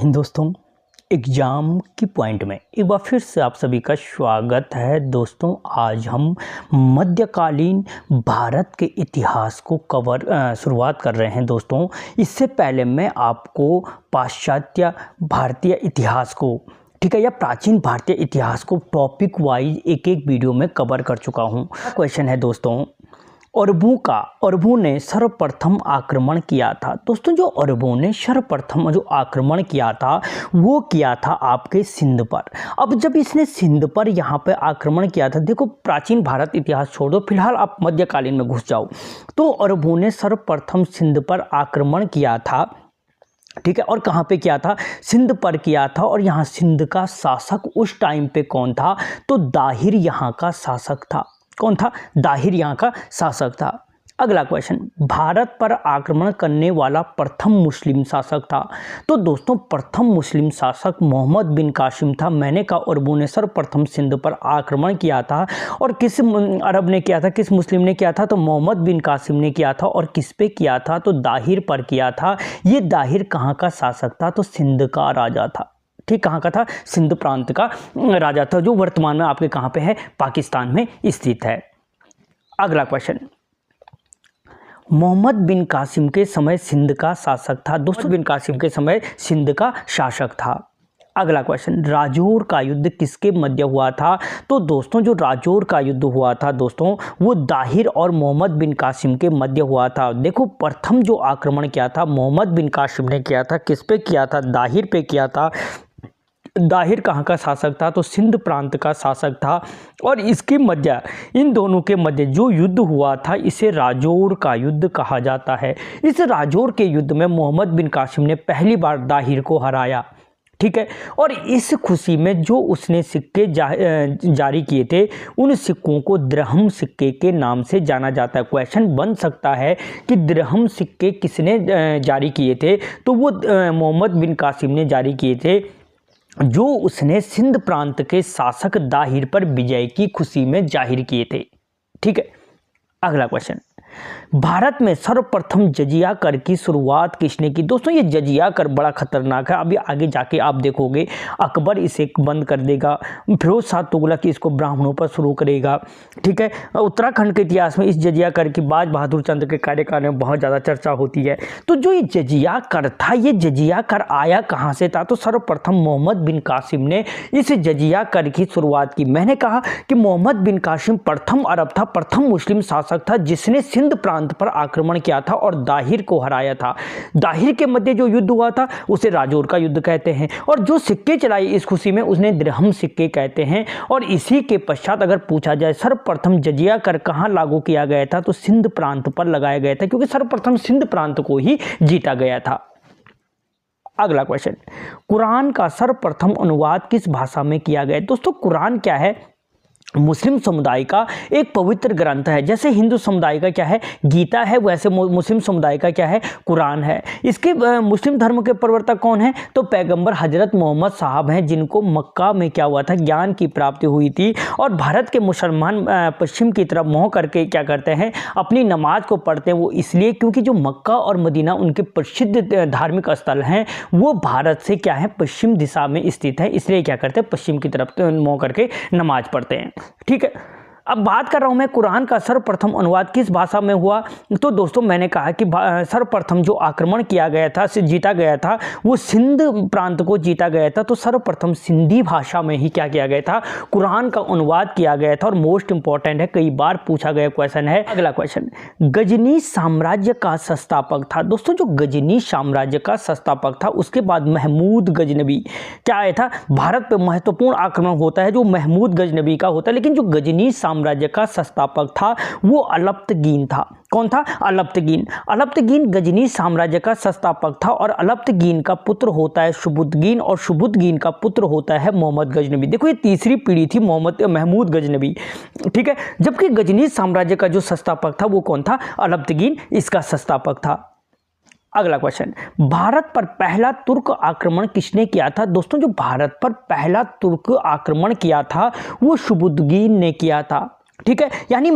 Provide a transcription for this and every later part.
दोस्तों, एग्ज़ाम की पॉइंट में एक बार फिर से आप सभी का स्वागत है। दोस्तों, आज हम मध्यकालीन भारत के इतिहास को शुरुआत कर रहे हैं। दोस्तों, इससे पहले मैं आपको पाश्चात्य भारतीय इतिहास को, ठीक है, या प्राचीन भारतीय इतिहास को टॉपिक वाइज एक एक वीडियो में कवर कर चुका हूँ। क्वेश्चन है दोस्तों, अरबों ने सर्वप्रथम आक्रमण किया था। दोस्तों, जो अरबों ने सर्वप्रथम जो आक्रमण किया था वो किया था आपके सिंध पर। अब जब इसने सिंध पर यहाँ पे आक्रमण किया था, देखो प्राचीन भारत इतिहास छोड़ दो, फिलहाल आप मध्यकालीन में घुस जाओ। तो अरबों ने सर्वप्रथम सिंध पर आक्रमण किया था, ठीक है, और कहाँ पे किया था? सिंध पर किया था। और यहाँ सिंध का शासक उस टाइम पे कौन था? तो दाहिर यहाँ का शासक था। कौन था? दाहिर यहाँ का शासक था। अगला क्वेश्चन, भारत पर आक्रमण करने वाला प्रथम मुस्लिम शासक था। तो दोस्तों, प्रथम मुस्लिम शासक मोहम्मद बिन कासिम था। मैंने कहा अरबों ने सर्वप्रथम सिंध पर आक्रमण किया था, और किस अरब ने किया था, किस मुस्लिम ने किया था? तो मोहम्मद बिन कासिम ने किया था। और किस पे किया था? तो दाहिर पर किया था। ये दाहिर कहाँ का शासक था? तो सिंध का राजा था। ठीक, कहाँ का था? सिंध प्रांत का राजा था, जो वर्तमान में आपके कहाँ पे है? पाकिस्तान में स्थित है। अगला क्वेश्चन, मोहम्मद बिन कासिम के समय सिंध का शासक था। दोस्तों, बिन कासिम के समय सिंध का शासक था। अगला क्वेश्चन, राजौर का युद्ध किसके मध्य हुआ था? तो दोस्तों, जो राजौर का युद्ध हुआ था दोस्तों, वो दाहिर और मोहम्मद बिन कासिम के मध्य हुआ था। देखो, प्रथम जो आक्रमण किया था मोहम्मद बिन कासिम ने किया था। किस पे किया था? दाहिर पे किया था। दाहिर कहाँ का शासक था? तो सिंध प्रांत का शासक था। और इसके मध्य, इन दोनों के मध्य जो युद्ध हुआ था, इसे राजौर का युद्ध कहा जाता है। इस राजौर के युद्ध में मोहम्मद बिन कासिम ने पहली बार दाहिर को हराया, ठीक है। और इस खुशी में जो उसने सिक्के जारी किए थे, उन सिक्कों को दिरहम सिक्के के नाम से जाना जाता है। क्वेश्चन बन सकता है कि दिरहम सिक्के किसने जारी किए थे? तो वो मोहम्मद बिन कासिम ने जारी किए थे, जो उसने सिंध प्रांत के शासक दाहिर पर विजय की खुशी में जाहिर किए थे, ठीक है। अगला क्वेश्चन, भारत में सर्वप्रथम जजिया कर की शुरुआत किसने की? दोस्तों, ये जजिया कर बड़ा खतरनाक है। अभी आगे जाके आप देखोगे अकबर इसे बंद कर देगा, फिरोज शाह तुगलक इसको ब्राह्मणों पर शुरू करेगा, ठीक है। उत्तराखंड के इतिहास में इस जजिया कर की बाज बहादुर चंद्र के कार्यकाल में बहुत ज़्यादा चर्चा होती है। तो जो ये जजिया कर था, ये जजिया कर आया कहाँ से था? तो सर्वप्रथम मोहम्मद बिन कासिम ने इस जजिया कर की शुरुआत की। मैंने कहा कि मोहम्मद बिन कासिम प्रथम अरब था, प्रथम मुस्लिम शासक था, जिसने सिंध प्रांत पर आक्रमण किया था और दाहिर को हराया था। दाहिर के मध्य जो युद्ध हुआ था उसे राजौर का युद्ध कहते हैं। और जो सिक्के चलाई इस खुशी में, उसने दिरहम सिक्के कहते हैं। और इसी के पश्चात अगर पूछा जाए सर्वप्रथम जजिया कर कहां लागू किया गया था, तो सिंध प्रांत पर लगाया गया था, क्योंकि सर्वप्रथम सिंध प्रांत को ही जीता गया था। अगला क्वेश्चन, कुरान का सर्वप्रथम अनुवाद किस भाषा में किया गया? दोस्तों, कुरान क्या है? मुस्लिम समुदाय का एक पवित्र ग्रंथ है। जैसे हिंदू समुदाय का क्या है? गीता है, वैसे मुस्लिम समुदाय का क्या है? कुरान है। इसके मुस्लिम धर्म के प्रवर्तक कौन है? तो पैगंबर हजरत मोहम्मद साहब हैं, जिनको मक्का में क्या हुआ था? ज्ञान की प्राप्ति हुई थी। और भारत के मुसलमान पश्चिम की तरफ मुँह करके क्या करते हैं? अपनी नमाज को पढ़ते हैं। वो इसलिए क्योंकि जो मक्का और मदीना उनके प्रसिद्ध धार्मिक स्थल हैं, वो भारत से क्या है? पश्चिम दिशा में स्थित है। इसलिए क्या करते हैं? पश्चिम की तरफ मुँह करके नमाज पढ़ते हैं, ठीक है। अब बात कर रहा हूं मैं कुरान का सर्वप्रथम अनुवाद किस भाषा में हुआ। तो दोस्तों, मैंने कहा कि सर्वप्रथम जो आक्रमण किया गया था, जीता गया था, वो सिंध प्रांत को जीता गया था। तो सर्वप्रथम सिंधी भाषा में ही क्या किया गया था? कुरान का अनुवाद किया गया था। और मोस्ट इंपॉर्टेंट है, कई बार पूछा गया क्वेश्चन है। अगला क्वेश्चन, गजनी साम्राज्य का संस्थापक था। दोस्तों, जो गजनी साम्राज्य का संस्थापक था, उसके बाद महमूद गजनबी क्या आया था? भारत पर महत्वपूर्ण आक्रमण होता है जो महमूद गजनबी का होता है, लेकिन जो गजनी साम्राज्य का संस्थापक था वो अलप्तगीन था। कौन था? अलप्तगीन। अलप्तगीन गजनी साम्राज्य का संस्थापक था। और अलप्तगीन का पुत्र होता है सुबुद्दीन, और सुबुद्दीन का पुत्र होता है मोहम्मद गजनबी। देखो, ये तीसरी पीढ़ी थी महमूद गजनबी, ठीक है। जबकि गजनी साम्राज्य का जो संस्थापक था वो कौन था? अलप्तगीन इसका संस्थापक था। अगला क्वेश्चन, भारत पर पहला तुर्क आक्रमण किसने किया था? दोस्तों, जो भारत पर पहला तुर्क आक्रमण किया था वो सुबुद्दीन ने किया था, ठीक है। यानी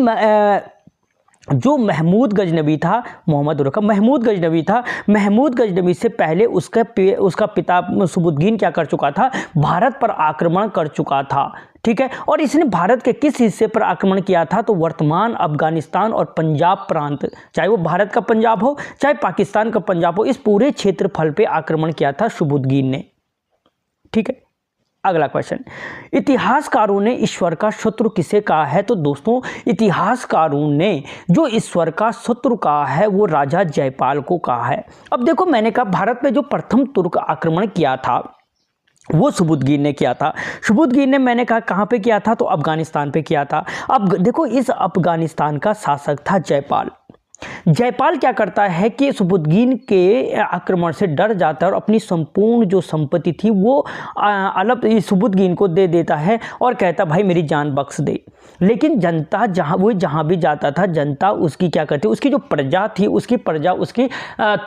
जो महमूद गजनवी था, मोहम्मद उर्फ महमूद गजनवी था, महमूद गजनवी से पहले उसका पिता सुबुद्दीन क्या कर चुका था, भारत पर आक्रमण कर चुका था। ठीक है, और इसने भारत के किस हिस्से पर आक्रमण किया था, तो वर्तमान अफगानिस्तान और पंजाब प्रांत, चाहे वो भारत का पंजाब हो चाहे पाकिस्तान का पंजाब हो, इस पूरे क्षेत्रफल पे आक्रमण किया था सुबुद्दीन ने। ठीक है, अगला क्वेश्चन, इतिहासकारों ने ईश्वर का शत्रु किसे कहा है, तो दोस्तों इतिहासकारों ने जो ईश्वर का शत्रु कहा है वो राजा जयपाल को कहा है। अब देखो, मैंने कहा भारत में जो प्रथम तुर्क आक्रमण किया था वो सुबुद्दीन ने किया था। सुबुद्दीन ने, मैंने कहा कहाँ पे किया था, तो अफगानिस्तान पे किया था। अब देखो, इस अफगानिस्तान का शासक था जयपाल। जयपाल क्या करता है कि सुबुद्दीन के आक्रमण से डर जाता है और अपनी संपूर्ण जो संपत्ति थी वो सुबुद्दीन को दे देता है और कहता भाई मेरी जान बख्श दे। लेकिन जनता जहाँ भी जाता था, जनता उसकी क्या करती, उसकी जो प्रजा थी, उसकी प्रजा उसकी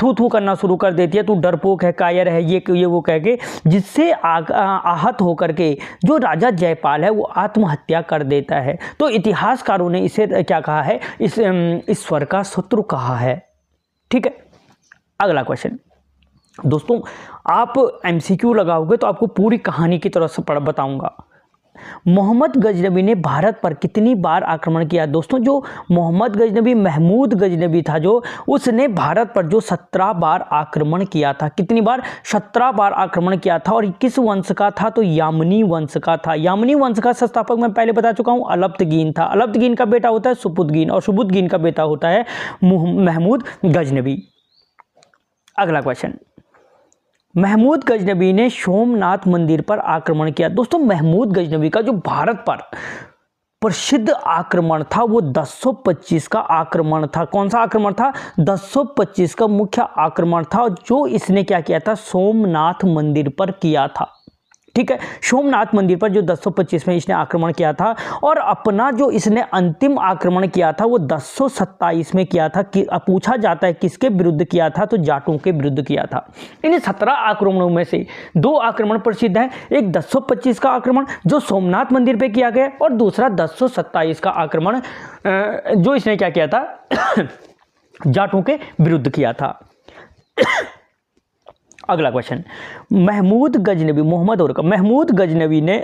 थू थू करना शुरू कर देती है, तू डरपोक है, कायर है, ये वो कह के, जिससे आहत होकर के जो राजा जयपाल है वो आत्महत्या कर देता है। तो इतिहासकारों ने इसे क्या कहा है, इस ईश्वर का शत्रु कहा है। ठीक है, अगला क्वेश्चन, दोस्तों आप एमसीक्यू लगाओगे तो आपको पूरी कहानी की तरह से बताऊंगा। मोहम्मद गजनवी ने भारत पर कितनी बार आक्रमण किया, दोस्तों जो मोहम्मद गजनवी, महमूद गजनवी था जो, उसने भारत पर जो 17 बार आक्रमण किया था। कितनी बार? 17 बार आक्रमण किया था। और किस वंश का था, तो यामनी वंश का था। यामनी वंश का संस्थापक मैं पहले बता चुका हूं, अलब्तगीन था। अलब्तगीन का बेटा होता है सुबुद्दीन और सुबुद्दीन का बेटा होता है महमूद गजनवी। अगला क्वेश्चन, महमूद गजनवी ने सोमनाथ मंदिर पर आक्रमण किया। दोस्तों महमूद गजनवी का जो भारत पर प्रसिद्ध आक्रमण था वो 1025 का आक्रमण था। कौन सा आक्रमण था? 1025 का मुख्य आक्रमण था, जो इसने क्या किया था, सोमनाथ मंदिर पर किया था। ठीक है, सोमनाथ मंदिर पर जो 1025 में इसने आक्रमण किया था। और अपना जो इसने अंतिम आक्रमण किया था वो 1027 में किया था। कि पूछा जाता है किसके विरुद्ध किया था, तो जाटों के विरुद्ध किया था। इन 17 आक्रमणों में से 2 आक्रमण प्रसिद्ध हैं। एक 1025 का आक्रमण जो सोमनाथ मंदिर पे किया गया, और दूसरा 1027 का आक्रमण जो इसने क्या किया था जाटों के विरुद्ध किया था। अगला क्वेश्चन, महमूद गजनवी, मोहम्मद और महमूद गजनवी ने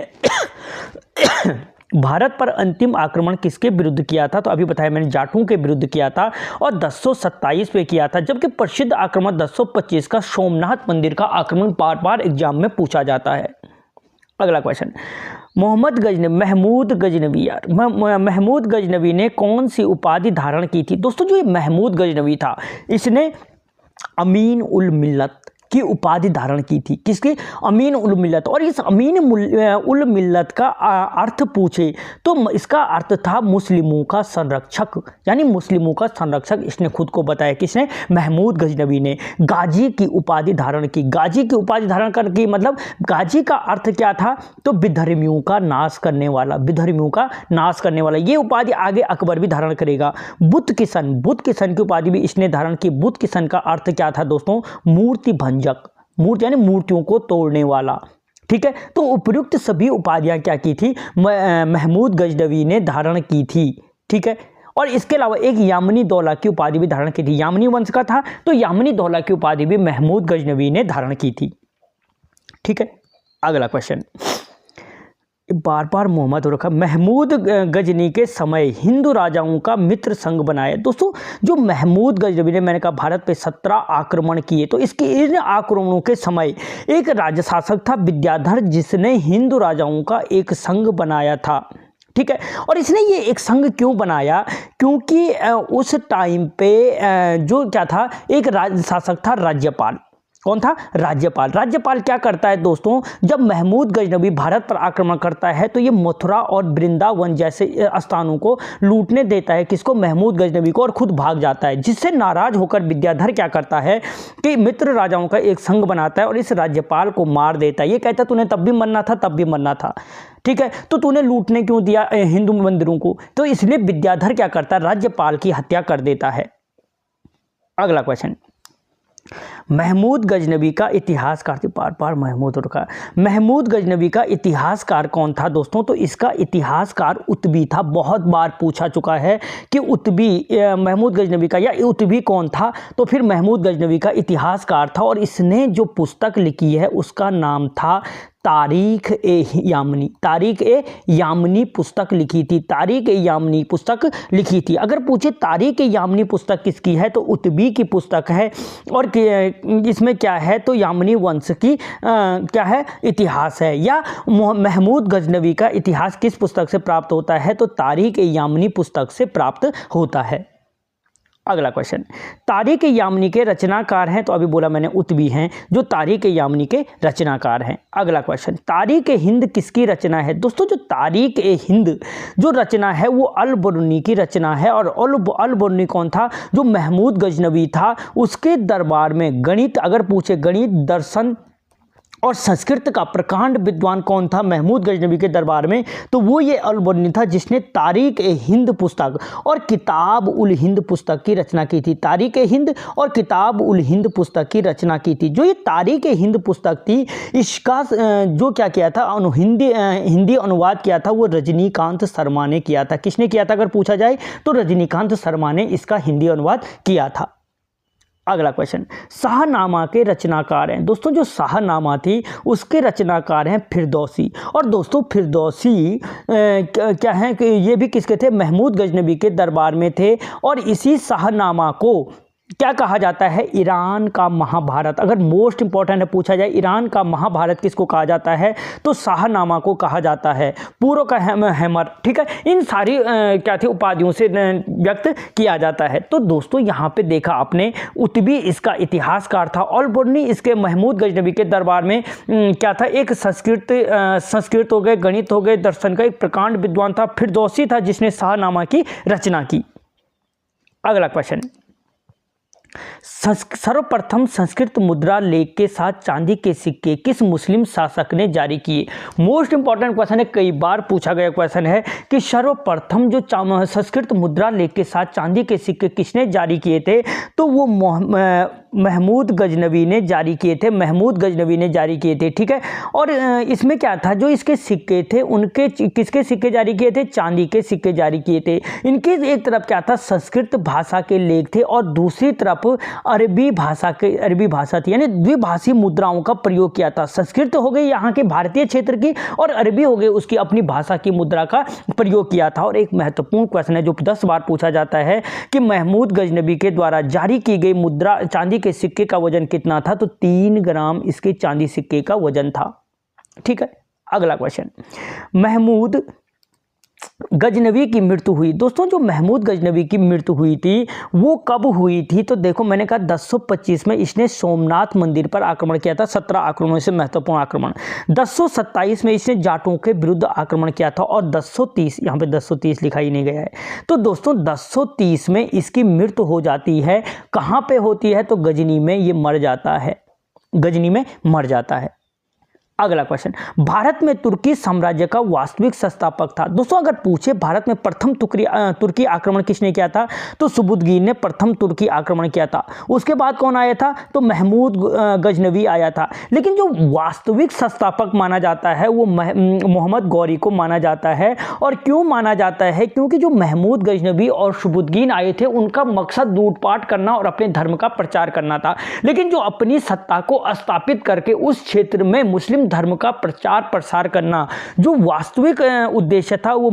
भारत पर अंतिम आक्रमण किसके विरुद्ध किया था, तो अभी बताया मैंने, जाटों के विरुद्ध किया था और 1027 पे किया था। जबकि प्रसिद्ध आक्रमण 1025 का सोमनाथ मंदिर का आक्रमण बार बार एग्जाम में पूछा जाता है। अगला क्वेश्चन, महमूद गजनवी ने कौन सी उपाधि धारण की थी। दोस्तों जो ये महमूद गजनवी था, इसने अमीन उल मिल्लत की उपाधि धारण की थी। किसकी? अमीन उल मिल्लत। और इस अमीन उल मिल्लत का अर्थ पूछे तो इसका अर्थ था मुस्लिमों का संरक्षक, यानी मुस्लिमों का संरक्षक इसने खुद को बताया। किसने? महमूद गजनवी ने। गाजी की उपाधि धारण की। गाजी की उपाधि धारण करके मतलब गाजी का अर्थ क्या था, तो विधर्मियों का नाश करने वाला, विधर्मियों का नाश करने वाला। ये उपाधि आगे अकबर भी धारण करेगा। बुत किशन की उपाधि भी इसने धारण की। बुत किशन का अर्थ क्या था दोस्तों? मूर्ति भंजक, मूर्ति यानी मूर्तियों को तोड़ने वाला। ठीक है, तो उपयुक्त सभी उपाधियां क्या की थी, महमूद गजनवी ने धारण की थी। ठीक है, और इसके अलावा एक यामनी दौला की उपाधि भी धारण की थी। यामनी वंश का था तो यामनी दौला की उपाधि भी महमूद गजनवी ने धारण की थी। ठीक है, अगला क्वेश्चन, बार बार मोहम्मद और रखा। महमूद गजनी के समय हिंदू राजाओं का मित्र संघ बनाया। दोस्तों जो महमूद गजनवी ने, मैंने कहा भारत पे 17 आक्रमण किए, तो इसके इन आक्रमणों के समय एक राज्य शासक था विद्याधर, जिसने हिंदू राजाओं का एक संघ बनाया था। ठीक है, और इसने ये एक संघ क्यों बनाया, क्योंकि उस टाइम पे जो क्या था, एक राज्य शासक था राज्यपाल। कौन था? राज्यपाल। राज्यपाल क्या करता है दोस्तों, जब महमूद गजनवी भारत पर आक्रमण करता है तो ये मथुरा और वृंदावन जैसे स्थानों को लूटने देता है। किसको? महमूद गजनवी को, और खुद भाग जाता है। जिससे नाराज होकर विद्याधर क्या करता है कि मित्र राजाओं का एक संघ बनाता है और इस राज्यपाल को मार देता है। ये कहता है तूने तब भी मरना था, तब भी मरना था। ठीक है, तो तूने लूटने क्यों दिया हिंदू मंदिरों को? तो इसलिए विद्याधर क्या करता है, राज्यपाल की हत्या कर देता है। अगला क्वेश्चन, महमूद गजनवी का इतिहासकार, बार बार महमूद रखा, महमूद गजनवी का इतिहासकार कौन था दोस्तों? तो इसका इतिहासकार उतबी था। बहुत बार पूछा चुका है कि उतबी, महमूद गजनवी का या उतबी कौन था? तो फिर महमूद गजनवी का इतिहासकार था और इसने जो पुस्तक लिखी है उसका नाम था तारीख ए यामनी। तारीख ए यामनी पुस्तक लिखी थी, तारीख ए यामनी पुस्तक लिखी थी। अगर पूछे तारीख ए यामनी पुस्तक किसकी है तो उतबी की पुस्तक है। और इसमें क्या है तो यामनी वंश की क्या है इतिहास है। या महमूद गजनवी का इतिहास किस पुस्तक से प्राप्त होता है तो तारीख ए यामनी पुस्तक से प्राप्त होता है। अगला क्वेश्चन, तारीख ए यामनी के रचनाकार हैं तो अभी बोला मैंने उतबी हैं जो तारीख ए यामनी के रचनाकार हैं। अगला क्वेश्चन, तारीख ए हिंद किसकी रचना है? दोस्तों जो तारीख ए हिंद जो रचना है वो अल बरूनी की रचना है। और अल बरूनी कौन था? जो महमूद गजनवी था उसके दरबार में गणित, अगर पूछे गणित, दर्शन और संस्कृत का प्रकांड विद्वान कौन था महमूद गजनवी के दरबार में? तो वो ये अल बरूनी था जिसने तारीख ए हिंद पुस्तक और किताब उल हिंद पुस्तक की रचना की थी। तारीख ए हिंद और किताब उल हिंद पुस्तक की रचना की थी। जो ये तारीख ए हिंद पुस्तक थी इसका जो क्या किया था हिंदी अनुवाद किया था वो रजनीकांत शर्मा ने किया था। किसने किया था अगर पूछा जाए तो रजनीकांत शर्मा ने इसका हिंदी अनुवाद किया था। अगला क्वेश्चन, शाहनामा के रचनाकार हैं। दोस्तों जो शाहनामा थी उसके रचनाकार हैं फिरदौसी। और दोस्तों फिरदौसी क्या है कि ये भी किसके थे? महमूद गजनवी के दरबार में थे। और इसी शाहनामा को क्या कहा जाता है? ईरान का महाभारत। अगर मोस्ट इंपॉर्टेंट है पूछा जाए ईरान का महाभारत किसको कहा जाता है तो शाहनामा को कहा जाता है। पूर्व का हैमर, ठीक है, इन सारी क्या थी उपाधियों से व्यक्त किया जाता है। तो दोस्तों यहाँ पे देखा आपने उतबी इसका इतिहासकार था। अल बरूनी इसके महमूद गजनवी के दरबार में क्या था? एक संस्कृत हो गए, गणित हो गए, दर्शन का एक प्रकांड विद्वान था। फिरदौसी था जिसने शाहनामा की रचना की। अगला क्वेश्चन, सर्वप्रथम संस्कृत मुद्रा लेख के साथ चांदी के सिक्के किस मुस्लिम शासक ने जारी किए? मोस्ट इंपॉर्टेंट क्वेश्चन है, कई बार पूछा गया क्वेश्चन है कि सर्वप्रथम जो संस्कृत मुद्रा लेख के साथ चांदी के सिक्के किसने जारी किए थे? तो वो महमूद गजनवी ने जारी किए थे। महमूद गजनवी ने जारी किए थे, ठीक है। और इसमें क्या था? जो इसके सिक्के थे उनके किसके सिक्के जारी किए थे? चांदी के सिक्के जारी किए थे। इनके एक तरफ क्या था? संस्कृत भाषा के लेख थे और दूसरी तरफ अरबी भाषा थी, यानी द्विभाषी मुद्राओं का प्रयोग किया था। संस्कृत हो गई यहाँ के भारतीय क्षेत्र की और अरबी हो गई उसकी अपनी भाषा की मुद्रा का प्रयोग किया था। और एक महत्वपूर्ण क्वेश्चन है जो 10 बार पूछा जाता है कि महमूद गजनवी के द्वारा जारी की गई मुद्रा चांदी के सिक्के का वजन कितना था? तो 3 ग्राम इसके चांदी सिक्के का वजन था, ठीक है। अगला क्वेश्चन, महमूद गजनवी की मृत्यु हुई। दोस्तों जो महमूद गजनवी की मृत्यु हुई थी वो कब हुई थी? तो देखो मैंने कहा 1025 में इसने सोमनाथ मंदिर पर आक्रमण किया था। 17 आक्रमणों से महत्वपूर्ण आक्रमण। 1027 में इसने जाटों के विरुद्ध आक्रमण किया था। और 1030, यहाँ पे 1030 लिखा ही नहीं गया है। तो दोस्तों 1030 में इसकी मृत्यु हो जाती है। कहाँ पे होती है? तो गजनी में ये मर जाता है, गजनी में मर जाता है। अगला क्वेश्चन, भारत में तुर्की साम्राज्य का वास्तविक संस्थापक था। दोस्तों अगर पूछे भारत में प्रथम तुर्की आक्रमण किसने किया था? तो सुबुदगीन ने प्रथम तुर्की आक्रमण किया था। उसके बाद कौन आया था? तो महमूद गजनवी आया था। लेकिन जो वास्तविक संस्थापक माना जाता है वो मोहम्मद गौरी को माना जाता है। और क्यों माना जाता है? क्योंकि जो महमूद गजनवी और सुबुदगीन आए थे उनका मकसद लूटपाट करना और अपने धर्म का प्रचार करना था। लेकिन जो अपनी सत्ता को स्थापित करके उस क्षेत्र में मुस्लिम धर्म का प्रचार प्रसार करना जो वास्तविक उद्देश्य था वो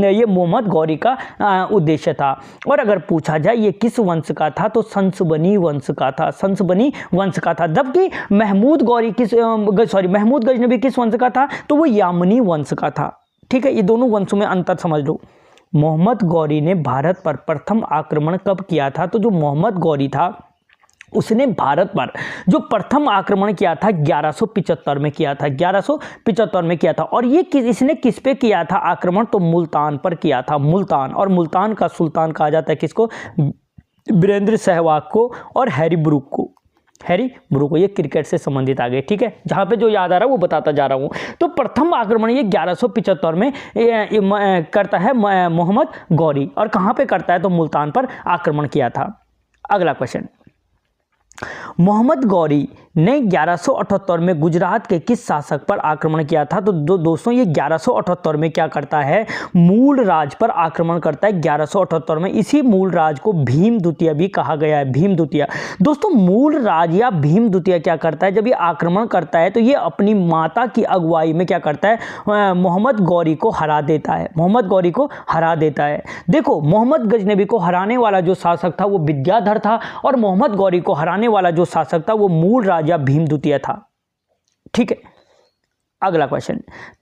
ये मोहम्मद गौरी का उद्देश्य था। और अगर पूछा जाए ये किस वंश का था? तो संसबनी वंश का था, संसबनी वंश का था। जबकि महमूद गजनवी किस वंश का था? तो वो यामनी वंश का था, ठीक है। ये दोनों वंशों में अंतर समझ लो। मोहम्मद गौरी ने भारत पर प्रथम आक्रमण कब किया था? तो जो मोहम्मद गौरी था उसने भारत पर जो प्रथम आक्रमण किया था 1175 में किया था, 1175 में किया था। और ये इसने किस पे किया था आक्रमण? तो मुल्तान पर किया था, मुल्तान। और मुल्तान का सुल्तान कहा जाता है किसको? वीरेंद्र सहवाग को और हैरी ब्रूक को। हैरी ब्रूक को, ये क्रिकेट से संबंधित आ गए, ठीक है। जहाँ पे जो याद आ रहा है वो बताता जा रहा हूँ। तो प्रथम आक्रमण ये 1175 में करता है मोहम्मद गौरी। और कहाँ पे करता है? तो मुल्तान पर आक्रमण किया था। अगला क्वेश्चन, मोहम्मद गौरी ने 1178 में गुजरात के किस शासक पर आक्रमण किया था? तो दोस्तों ये 1178 में क्या करता है, मूल राज पर आक्रमण करता है 1178 में। इसी मूल राज को भीम द्वितीय भी कहा गया है, भीम द्वितीय। दोस्तों मूल राज या भीम द्वितीय क्या करता है, जब ये आक्रमण करता है तो ये अपनी माता की अगुवाई में क्या करता है, मोहम्मद गौरी को हरा देता है, मोहम्मद गौरी को हरा देता है। देखो मोहम्मद गजनबी को हराने वाला जो शासक था वो विद्याधर था, और मोहम्मद गौरी को हराने वाला जो शासक था वो मूल राजा भीम द्वितीय था। ठीक है, अगला क्वेश्चन,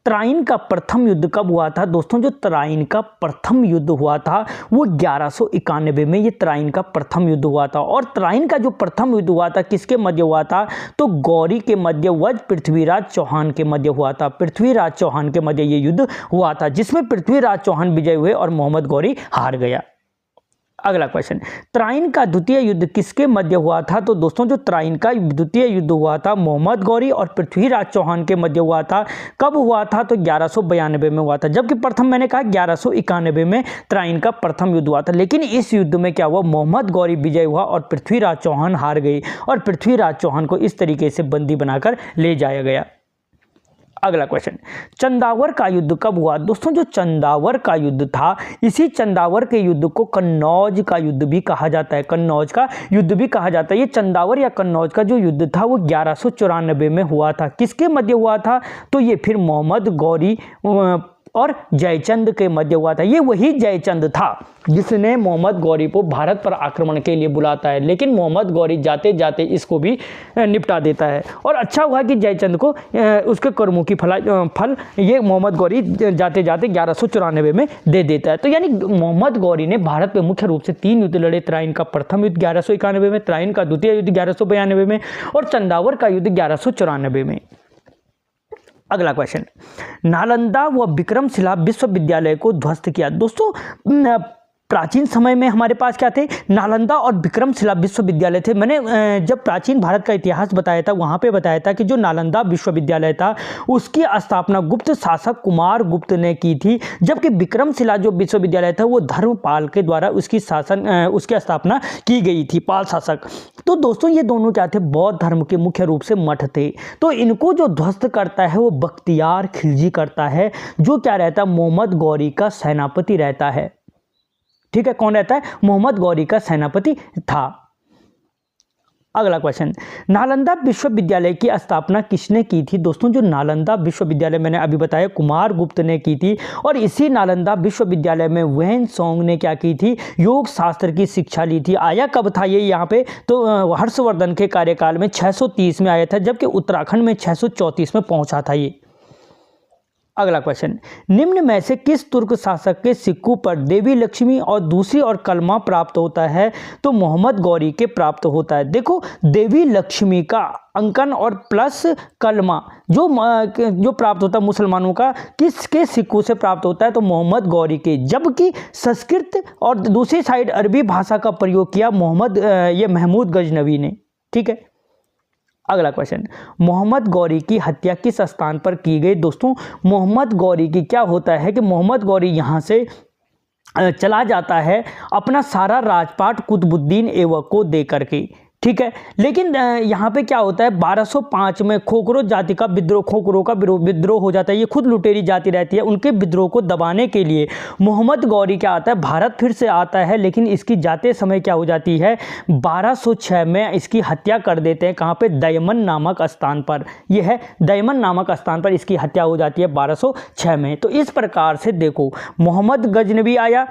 तराइन का प्रथम युद्ध कब हुआ था? दोस्तों जो तराइन का प्रथम युद्ध हुआ था वो 1191 में ये तराइन का प्रथम युद्ध हुआ था। और तराइन का जो प्रथम युद्ध हुआ था किसके मध्य हुआ था? तो गौरी के मध्य व पृथ्वीराज चौहान के मध्य हुआ था। पृथ्वीराज चौहान के मध्य ये युद्ध हुआ था, जिसमें पृथ्वीराज चौहान विजय हुए और मोहम्मद गौरी हार गया। अगला क्वेश्चन, तराइन का द्वितीय युद्ध किसके मध्य हुआ था? तो दोस्तों जो तराइन का द्वितीय युद्ध हुआ था मोहम्मद गौरी और पृथ्वीराज चौहान के मध्य हुआ था। कब हुआ था? तो 1192 में हुआ था, जबकि प्रथम मैंने कहा 1191 में तराइन का प्रथम युद्ध हुआ था। लेकिन इस युद्ध में क्या हुआ, मोहम्मद गौरी विजय हुआ और पृथ्वीराज चौहान हार गए, और पृथ्वीराज चौहान को इस तरीके से बंदी बनाकर ले जाया गया। अगला क्वेश्चन, चंदावर का युद्ध कब हुआ? दोस्तों जो चंदावर का युद्ध था, इसी चंदावर के युद्ध को कन्नौज का युद्ध भी कहा जाता है, कन्नौज का युद्ध भी कहा जाता है। ये चंदावर या कन्नौज का जो युद्ध था वो 1194 में हुआ था। किसके मध्य हुआ था? तो ये फिर मोहम्मद गौरी और जयचंद के मध्य हुआ था। ये वही जयचंद था जिसने मोहम्मद गौरी को भारत पर आक्रमण के लिए बुलाता है, लेकिन मोहम्मद गौरी जाते जाते इसको भी निपटा देता है। और अच्छा हुआ कि जयचंद को उसके कर्मों की फल ये मोहम्मद गौरी जाते जाते 1194 में दे देता है। तो यानी मोहम्मद गौरी ने भारत पे मुख्य रूप से 3 युद्ध लड़े। तराइन का प्रथम युद्ध 1191 में, तराइन का द्वितीय युद्ध 1192 में, और चंदावर का युद्ध 1194 में। अगला क्वेश्चन, नालंदा व विक्रमशिला विश्वविद्यालय को ध्वस्त किया। दोस्तों प्राचीन समय में हमारे पास क्या थे, नालंदा और विक्रमशिला विश्वविद्यालय थे। मैंने जब प्राचीन भारत का इतिहास बताया था वहाँ पे बताया था कि जो नालंदा विश्वविद्यालय था उसकी स्थापना गुप्त शासक कुमार गुप्त ने की थी, जबकि विक्रमशिला जो विश्वविद्यालय था वो धर्मपाल के द्वारा उसकी स्थापना की गई थी, पाल शासक। तो दोस्तों ये दोनों क्या थे, बौद्ध धर्म के मुख्य रूप से मठ थे। तो इनको जो ध्वस्त करता है वो बख्तियार खिलजी करता है, जो क्या रहता है, मोहम्मद गौरी का सेनापति रहता है। ठीक है, कौन रहता है, मोहम्मद गौरी का सेनापति था। अगला क्वेश्चन, नालंदा विश्वविद्यालय की स्थापना किसने की थी? दोस्तों जो नालंदा विश्वविद्यालय मैंने अभी बताया कुमार गुप्त ने की थी, और इसी नालंदा विश्वविद्यालय में वैन सॉन्ग ने क्या की थी, योग शास्त्र की शिक्षा ली थी। आया कब था ये यहाँ पे, तो हर्षवर्धन के कार्यकाल में 630 में आया था, जबकि उत्तराखंड में 634 में पहुंचा था ये। अगला क्वेश्चन, निम्न में से किस तुर्क शासक के सिक्कों पर देवी लक्ष्मी और दूसरी और कलमा प्राप्त होता है? तो मोहम्मद गौरी के प्राप्त होता है। देखो देवी लक्ष्मी का अंकन और प्लस कलमा जो प्राप्त होता है मुसलमानों का, किसके सिक्कों से प्राप्त होता है? तो मोहम्मद गौरी के। जबकि संस्कृत और दूसरी साइड अरबी भाषा का प्रयोग किया महमूद गजनवी ने। ठीक है, अगला क्वेश्चन, मोहम्मद गौरी की हत्या किस स्थान पर की गई? दोस्तों मोहम्मद गौरी की क्या होता है कि मोहम्मद गौरी यहाँ से चला जाता है अपना सारा राजपाट कुतुबुद्दीन ऐबक को दे करके। ठीक है, लेकिन यहाँ पे क्या होता है, 1205 में खोखरो जाति का विद्रोह, खोखरो का विद्रोह हो जाता है। ये खुद लुटेरी जाति रहती है, उनके विद्रोह को दबाने के लिए मोहम्मद गौरी क्या आता है, भारत फिर से आता है, लेकिन इसकी जाते समय क्या हो जाती है, 1206 में इसकी हत्या कर देते हैं। कहाँ पे, दयमन नामक स्थान पर। यह है दयमन नामक स्थान पर इसकी हत्या हो जाती है 1206 में। तो इस प्रकार से देखो, महमूद गजनबी आया,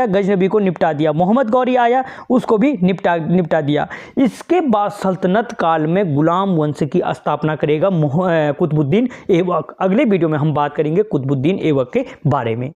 गजनबी को निपटा दिया, मोहम्मद गौरी आया, उसको भी निपटा दिया। इसके बाद सल्तनत काल में गुलाम वंश की स्थापना करेगा कुतुबुद्दीन ऐबक। अगले वीडियो में हम बात करेंगे कुतुबुद्दीन ऐबक के बारे में।